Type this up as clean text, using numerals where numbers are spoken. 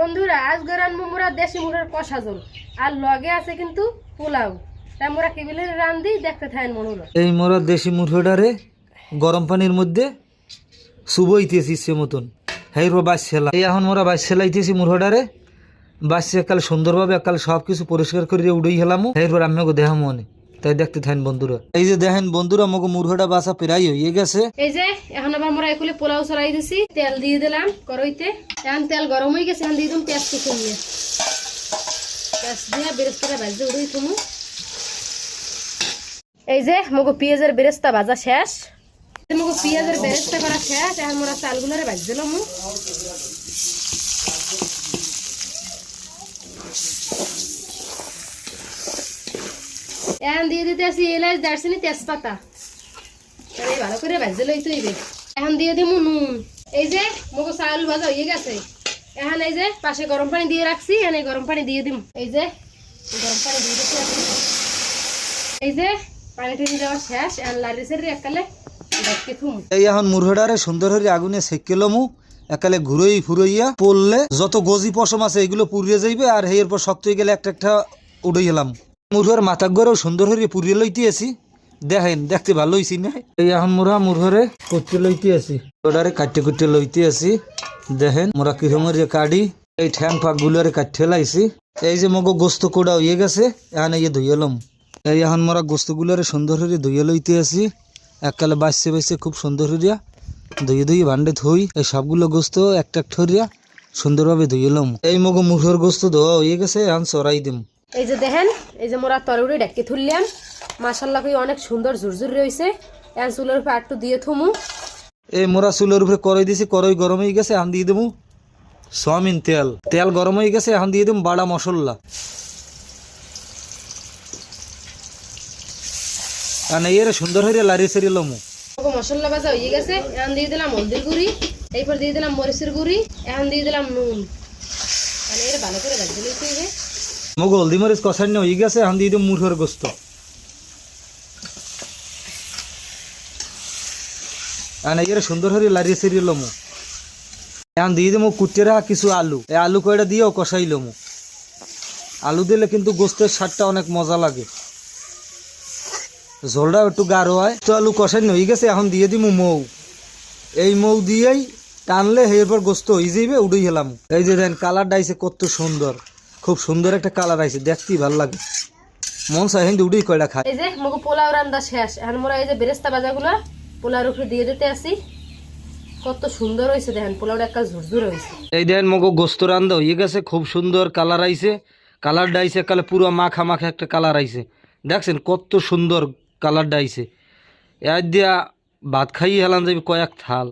বন্ধুরা আজকে রান্না মোরা দেশি মুরগির কষা ঝোল আর লগে আছে কিন্তু পোলাও। তাই মোরা কি বিলে রান্ধি দেখতে থাকেন মনুরা। এই মোরা দেশি মুরগিটারে গরম পানির মধ্যে চুবইতেছি ইচ্ছে মতন হের বাচ্চা এই এখন মোরা বাচ্চা লাইতেছি মুরগিটারে বাচ্চা একাল সুন্দরভাবে একাল সব কিছু পরিষ্কার করে উড়েই হেলাম এরপর আমাকে দেহা মনে তাই দেখতে থাকেন বন্ধুরা। এই যে দেখেন বন্ধুরা আমাকে মুরগিটা বাসা প্রায় হয়ে গেছে। এই যে এখন আবার মোরা একুলে পোলাও চড়াই দিছি, তেল দিয়ে দিলাম কড়াইতে। এখন তেল গরম হয়ে গেছে, এখন দিয়ে দিলাম পেঁয়াজ কুচুন নিয়ে পেঁয়াজ দিয়ে বেরেস্তাটা ভাজতে উড়েই থুমু। এই যে মগো পেঁয়াজের বেরেস্তা ভাজা শেষ, মগো পেঁয়াজের বেরেস্তা করা শেষ। এখন মোরা চালগুলোরে ভাজ দিলাম। এখন দিয়ে দিতে আসি এলাচ, দারচিনি, তেজপাতা। এই ভালো করে ভাজতে লইতে হইবে। এখন দিয়ে দিব নুন। এই যে মগো চাউল ভাজা হয়ে গেছে, এখন এই যে পাশে গরম পানি দিয়ে রাখছি, এখন এই গরম পানি দিয়ে দিম। এই যে গরম পানি দিয়ে দিতে এই যে পানি টানি দেওয়া শেষ। এখন লাড়ি সারি একালে দেখতে থুম। এই এখন মুরগিটারে সুন্দর করে আগুনে সেকেলমু একালে ঘুরোই ফুরইয়া পড়লে যত গজি পশম আছে এগুলো পুড়িয়ে যাইবে আর এরপর শক্ত হয়ে গেলে একটা একটা উড়ে গেলাম। মুরগের মাথা গড়েও সুন্দর করে পুড়িয়ে লইতে আসি, দেখেন দেখতে ভালো হয়েছি না। এই এখন মোরা মুরগরে করতে লইতে আসি, ওটারে কাটতে কুটতে লইতে আসি। দেখেন মোরা কিরমের যে কাটি এই ঠ্যাং ফাঁক গুলোরে কাটতে লাইছি। এই যে মগো গোস্ত কোড়া হয়ে গেছে, এখন এই ধুয়ে লম। এই এখন মোরা গোস্ত গুলোরে সুন্দর করে ধুয়ে লইতে আসি, এককালে বাঁচছে বাঁচছে খুব সুন্দর করিয়া ধুয়ে ধুয়ে ভান্ডে থই। এই সবগুলো গোস্ত একটা ঠরিয়া সুন্দরভাবে ধুয়ে লম। এই মগো মুরগের গোস্ত ধোয়া হয়ে গেছে, এখন চড়াই দিম। এই যে দেখেন এই যে মোরা তরুড়ি ডেকে তুললাম, মাশাআল্লাহ কই অনেক সুন্দর ঝুরঝুরি রয়েছে। এখন চুলের উপরে একটু দিয়ে থুমু। এই মোরা চুলের উপরে কড়াই দিছি, কড়াই গরম হয়ে গেছে, এখন দিয়ে দেবো সয়াবিন তেল। তেল গরম হয়ে গেছে, এখন দিয়ে দেবো বাড়া মশলা। আর এর সুন্দর হয়ে লাড়িয়ে সেরিয়ে লমু। মশলা ভাজা হয়ে গেছে, এখন দিয়ে দিলাম হলদির গুঁড়ি, এরপর দিয়ে দিলাম মরিচের গুঁড়ি, এখন দিয়ে দিলাম নুন। মানে এর ভালো করে ভাজতে লইতে হবে। মগ হলদি মরিচ কষানো হয়ে গেছে, এখন দিয়ে দেবো মুরগের গোস্ত। আর এর সুন্দর হয়ে লাড়িয়ে সেরিয়ে লমু। এখন দিয়ে দেবো কুটে রাখা কিছু আলু, এই আলু কয়টা দিয়েও কষাই লমু। আলু দিলে কিন্তু গোস্তের স্বাদটা অনেক মজা লাগে, ঝোলটা একটু গাঢ় হয়। তো আলু কষাই হয়ে গেছে, এখন দিয়ে দিব মৌ। এই মৌ দিয়েই টানলে এরপর গোস্ত হয়ে যাইবে, উড়ে গেলাম। এই যে দেন কালারটা আইছে কত সুন্দর, খুব সুন্দর একটা কালার আইছে, দেখতেই ভালো লাগে, মন চাই হিন্দি উড়েই কয়টা খায়। এই যে মগো পোলাও রান্না শেষ, এখন মোরা এই যে বেরেস্তা ভাজাগুলো পোলাওর উপরে দিয়ে দিতে আসি। কত সুন্দর হয়েছে দেখেন, পোলাওটা একটা ঝুরঝুর হয়েছে। এই দেন মগো গোস্ত রান্না হয়ে গেছে, খুব সুন্দর কালার আইছে। কালারটা আইছে কালে পুরো মাখা মাখা একটা কালার আইছে, দেখছেন কত সুন্দর কালারটা আইছে। এর দিয়া ভাত খাইয়ে হেলান যাবে কয়েক থাল।